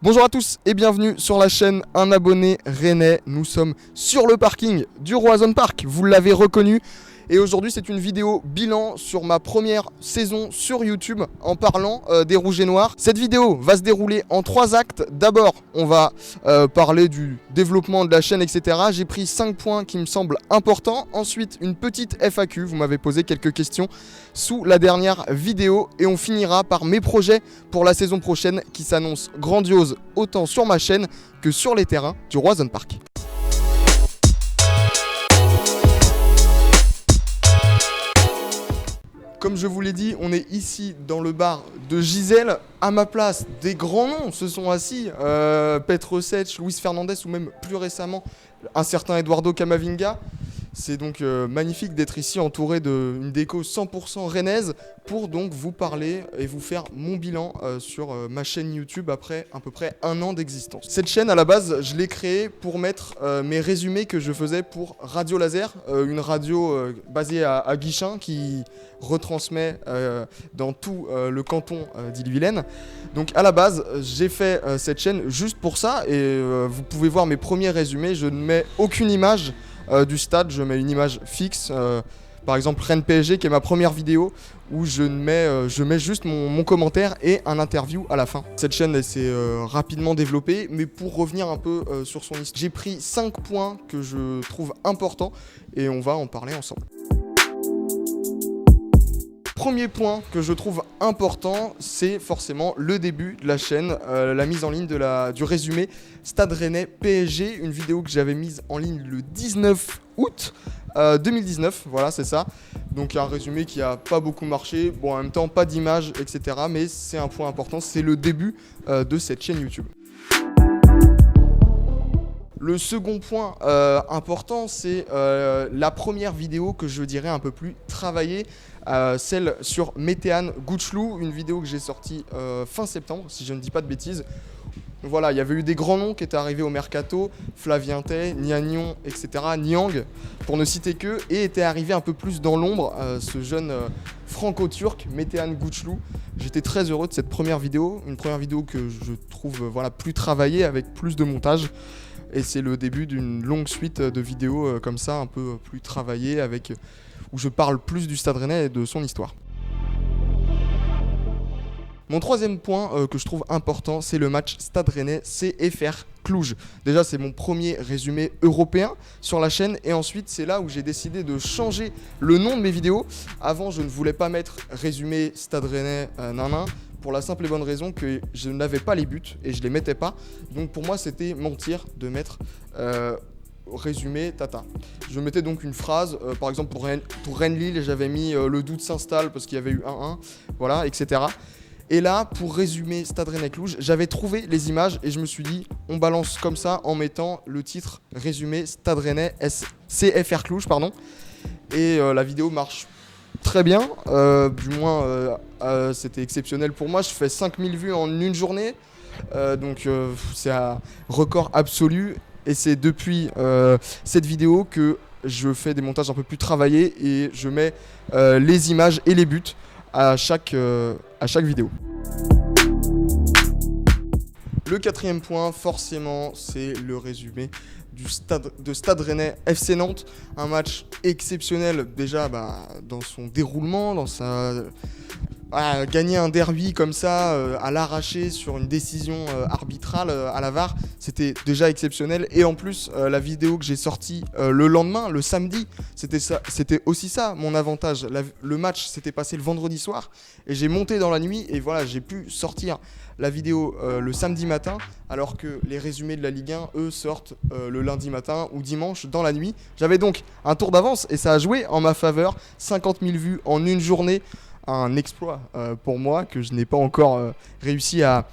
Bonjour à tous et bienvenue sur la chaîne Un abonné rennais. Nous sommes sur le parking du Roazhon Park, vous l'avez reconnu. Et aujourd'hui c'est une vidéo bilan sur ma première saison sur YouTube en parlant des Rouges et Noirs. Cette vidéo va se dérouler en 3 actes. D'abord on va parler du développement de la chaîne, etc. J'ai pris 5 points qui me semblent importants. Ensuite une petite FAQ, vous m'avez posé quelques questions sous la dernière vidéo. Et on finira par mes projets pour la saison prochaine qui s'annoncent grandioses autant sur ma chaîne que sur les terrains du Roazhon Park. Comme je vous l'ai dit, on est ici dans le bar de Gisèle. À ma place, des grands noms se sont assis. Petr Sech, Luis Fernandez ou même plus récemment un certain Eduardo Camavinga. C'est donc magnifique d'être ici entouré d'une déco 100% rennaise pour donc vous parler et vous faire mon bilan sur ma chaîne YouTube après à peu près 1 an d'existence. Cette chaîne à la base je l'ai créée pour mettre mes résumés que je faisais pour Radio Laser, une radio basée à Guichen qui retransmet dans tout le canton d'Ille-et-Vilaine. Donc à la base j'ai fait cette chaîne juste pour ça et vous pouvez voir mes premiers résumés, je ne mets aucune image du stade, je mets une image fixe, par exemple Rennes PSG qui est ma première vidéo où je mets juste mon commentaire et un interview à la fin. Cette chaîne elle s'est rapidement développée, mais pour revenir un peu sur son histoire, j'ai pris 5 points que je trouve importants et on va en parler ensemble. Premier point que je trouve important, c'est forcément le début de la chaîne, la mise en ligne du résumé Stade Rennais PSG, une vidéo que j'avais mise en ligne le 19 août 2019, voilà c'est ça. Donc un résumé qui a pas beaucoup marché, bon en même temps pas d'image etc. Mais c'est un point important, c'est le début de cette chaîne YouTube. Le second point important, c'est la première vidéo que je dirais un peu plus travaillée, celle sur Metehan Güçlü, une vidéo que j'ai sortie fin septembre, si je ne dis pas de bêtises. Voilà, il y avait eu des grands noms qui étaient arrivés au mercato, Flavien Tay, Nianion, etc., Niang, pour ne citer que, et était arrivé un peu plus dans l'ombre, ce jeune franco-turc, Metehan Güçlü. J'étais très heureux de cette première vidéo, une première vidéo que je trouve plus travaillée, avec plus de montage. Et c'est le début d'une longue suite de vidéos comme ça, un peu plus travaillées, où je parle plus du Stade Rennais et de son histoire. Mon troisième point que je trouve important, c'est le match Stade Rennais CFR Cluj. Déjà, c'est mon premier résumé européen sur la chaîne. Et ensuite, c'est là où j'ai décidé de changer le nom de mes vidéos. Avant, je ne voulais pas mettre résumé Stade Rennais nanan, pour la simple et bonne raison que je n'avais pas les buts et je les mettais pas. Donc pour moi, c'était mentir de mettre résumé tata. Je mettais donc une phrase, par exemple pour Rennes-Lille, j'avais mis le doute s'installe parce qu'il y avait eu 1-1, voilà, etc. Et là, pour résumer Stade Rennais Cluj, j'avais trouvé les images et je me suis dit, on balance comme ça en mettant le titre résumé Stade Rennais CFR Cluj, pardon. Et la vidéo marche très bien, du moins c'était exceptionnel pour moi. Je fais 5000 vues en une journée, donc c'est un record absolu. Et c'est depuis cette vidéo que je fais des montages un peu plus travaillés et je mets les images et les buts à chaque vidéo. Le quatrième point, forcément, c'est le résumé de Stade Rennais FC Nantes. Un match exceptionnel déjà dans son déroulement, dans sa... gagner un derby comme ça, à l'arraché sur une décision arbitrale à la VAR, c'était déjà exceptionnel. Et en plus, la vidéo que j'ai sortie le lendemain, le samedi, c'était aussi ça mon avantage. Le match s'était passé le vendredi soir et j'ai monté dans la nuit et voilà, j'ai pu sortir la vidéo le samedi matin, alors que les résumés de la Ligue 1, eux, sortent le lundi matin ou dimanche dans la nuit. J'avais donc un tour d'avance et ça a joué en ma faveur. 50 000 vues en une journée. Un exploit pour moi que je n'ai pas encore réussi à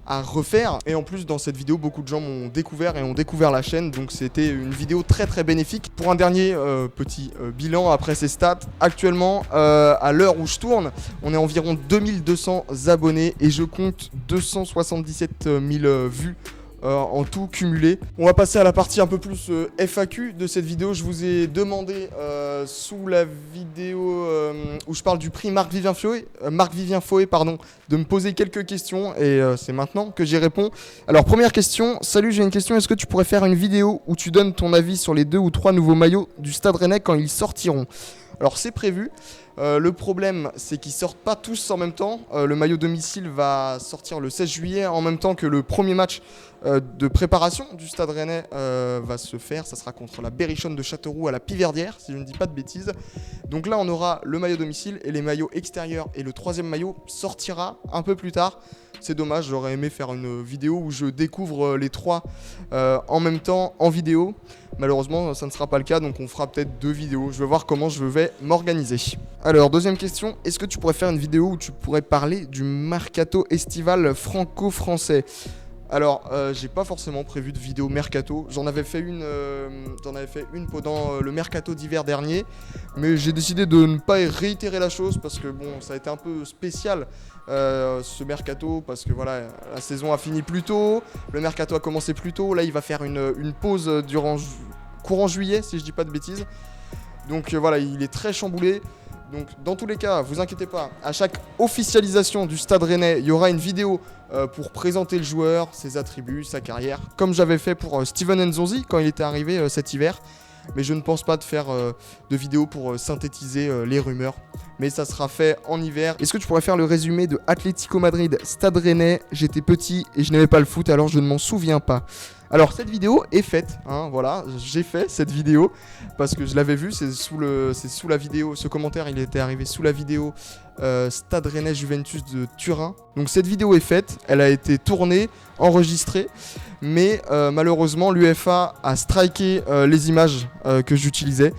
refaire. Et en plus, dans cette vidéo, beaucoup de gens m'ont découvert et ont découvert la chaîne. Donc c'était une vidéo très très bénéfique. Pour un dernier petit bilan après ces stats, actuellement, à l'heure où je tourne, on est environ 2200 abonnés et je compte 277 000 vues en tout cumulé. On va passer à la partie un peu plus FAQ de cette vidéo. Je vous ai demandé sous la vidéo où je parle du prix Marc-Vivien Foé, de me poser quelques questions et c'est maintenant que j'y réponds. Alors première question, salut, j'ai une question, est-ce que tu pourrais faire une vidéo où tu donnes ton avis sur les 2 ou 3 nouveaux maillots du Stade Rennais quand ils sortiront? Alors c'est prévu. Le problème, c'est qu'ils sortent pas tous en même temps. Le maillot domicile va sortir le 16 juillet en même temps que le premier match de préparation du Stade Rennais va se faire. Ça sera contre la Berrichonne de Châteauroux à la Piverdière, si je ne dis pas de bêtises. Donc là, on aura le maillot domicile et les maillots extérieurs. Et le 3e maillot sortira un peu plus tard. C'est dommage, j'aurais aimé faire une vidéo où je découvre les 3 en même temps en vidéo. Malheureusement, ça ne sera pas le cas, donc on fera peut-être 2 vidéos. Je vais voir comment je vais m'organiser. Alors, deuxième question, est-ce que tu pourrais faire une vidéo où tu pourrais parler du mercato estival franco-français? Alors, j'ai pas forcément prévu de vidéo mercato. J'en avais fait une pendant le mercato d'hiver dernier, mais j'ai décidé de ne pas réitérer la chose parce que bon, ça a été un peu spécial ce mercato parce que voilà, la saison a fini plus tôt, le mercato a commencé plus tôt. Là, il va faire une pause durant courant juillet, si je dis pas de bêtises. Donc voilà, il est très chamboulé. Donc dans tous les cas, vous inquiétez pas, à chaque officialisation du Stade Rennais, il y aura une vidéo pour présenter le joueur, ses attributs, sa carrière, comme j'avais fait pour Steven Nzonzi quand il était arrivé cet hiver. Mais je ne pense pas de faire de vidéo pour synthétiser les rumeurs. Mais ça sera fait en hiver. Est-ce que tu pourrais faire le résumé de Atlético Madrid, Stade Rennais? J'étais petit et je n'aimais pas le foot, alors je ne m'en souviens pas. Alors cette vidéo est faite, hein, voilà, j'ai fait cette vidéo parce que je l'avais vue, c'est sous la vidéo, ce commentaire il était arrivé sous la vidéo Stade Rennais Juventus de Turin. Donc cette vidéo est faite, elle a été tournée, enregistrée, mais malheureusement l'UEFA a striké les images que j'utilisais.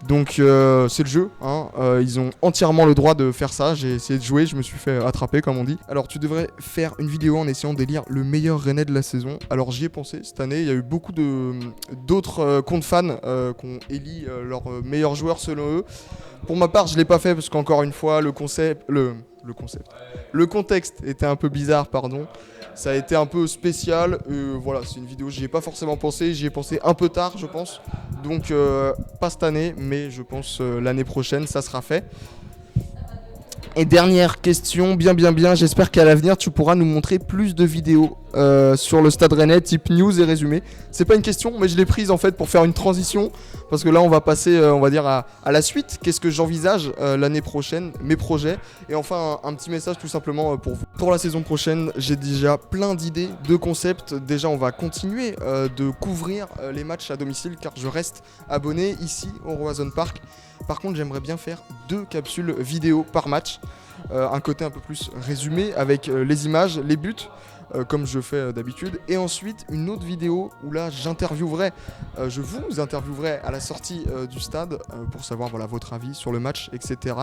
Donc c'est le jeu, hein. Ils ont entièrement le droit de faire ça. J'ai essayé de jouer, je me suis fait attraper comme on dit. Alors tu devrais faire une vidéo en essayant d'élire le meilleur Rennais de la saison. Alors j'y ai pensé cette année, il y a eu beaucoup d'autres comptes fans qui ont élu leurs meilleurs joueurs selon eux. Pour ma part je l'ai pas fait parce qu'encore une fois le contexte était un peu bizarre, pardon. Ça a été un peu spécial, voilà, c'est une vidéo, j'y ai pas forcément pensé, j'y ai pensé un peu tard je pense. Donc pas cette année, mais je pense l'année prochaine ça sera fait. Et dernière question, bien, j'espère qu'à l'avenir tu pourras nous montrer plus de vidéos sur le Stade Rennais, type news et résumé. C'est pas une question, mais je l'ai prise en fait pour faire une transition, parce que là on va passer, on va dire, à la suite. Qu'est-ce que j'envisage l'année prochaine, mes projets, et enfin un petit message tout simplement pour vous. Pour la saison prochaine, j'ai déjà plein d'idées, de concepts. Déjà on va continuer de couvrir les matchs à domicile, car je reste abonné ici au Roazhon Park. Par contre, j'aimerais bien faire 2 capsules vidéo par match. Un côté un peu plus résumé avec les images, les buts, comme je fais d'habitude. Et ensuite, une autre vidéo où là, je vous interviewerai à la sortie du stade pour savoir voilà, votre avis sur le match, etc.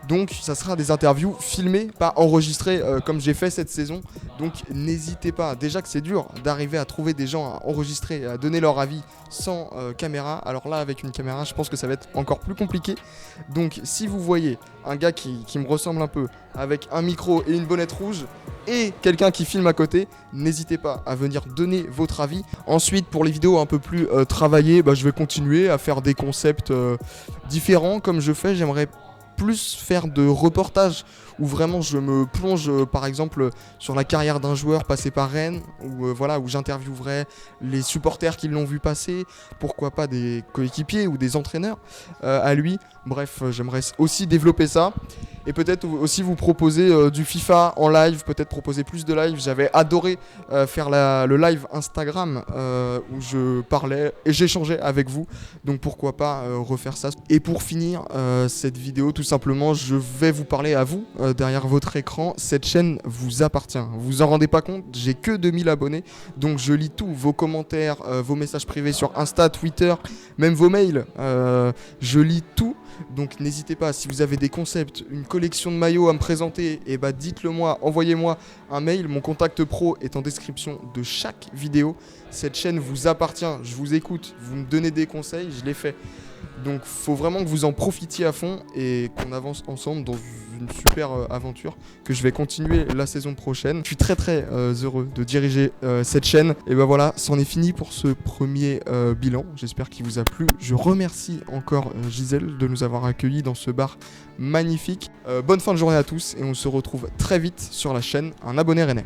Donc, ça sera des interviews filmées, pas enregistrées comme j'ai fait cette saison. Donc, n'hésitez pas. Déjà que c'est dur d'arriver à trouver des gens à enregistrer et à donner leur avis sans caméra. Alors là, avec une caméra, je pense que ça va être encore plus compliqué. Donc, si vous voyez un gars qui me ressemble un peu, avec un micro et une bonnette rouge, et quelqu'un qui filme à côté, n'hésitez pas à venir donner votre avis. Ensuite, pour les vidéos un peu plus travaillées, je vais continuer à faire des concepts différents comme je fais. J'aimerais plus faire de reportages où vraiment je me plonge par exemple sur la carrière d'un joueur passé par Rennes, où j'interviewerai les supporters qui l'ont vu passer, pourquoi pas des coéquipiers ou des entraîneurs à lui. Bref, j'aimerais aussi développer ça. Et peut-être aussi vous proposer du FIFA en live, peut-être proposer plus de live. J'avais adoré faire le live Instagram où je parlais et j'échangeais avec vous. Donc pourquoi pas refaire ça. Et pour finir cette vidéo, tout simplement, je vais vous parler à vous derrière votre écran. Cette chaîne vous appartient. Vous vous en rendez pas compte, j'ai que 2000 abonnés. Donc je lis tout, vos commentaires, vos messages privés sur Insta, Twitter, même vos mails. Je lis tout. Donc n'hésitez pas, si vous avez des concepts, une collection de maillots à me présenter, dites-le moi, envoyez-moi un mail, mon contact pro est en description de chaque vidéo. Cette chaîne vous appartient, je vous écoute, vous me donnez des conseils, je les fais. Donc faut vraiment que vous en profitiez à fond et qu'on avance ensemble dans une super aventure que je vais continuer la saison prochaine. Je suis très heureux de diriger cette chaîne. Et ben voilà, c'en est fini pour ce premier bilan. J'espère qu'il vous a plu. Je remercie encore Gisèle de nous avoir accueillis dans ce bar magnifique. Bonne fin de journée à tous et on se retrouve très vite sur la chaîne Un abonné rennais.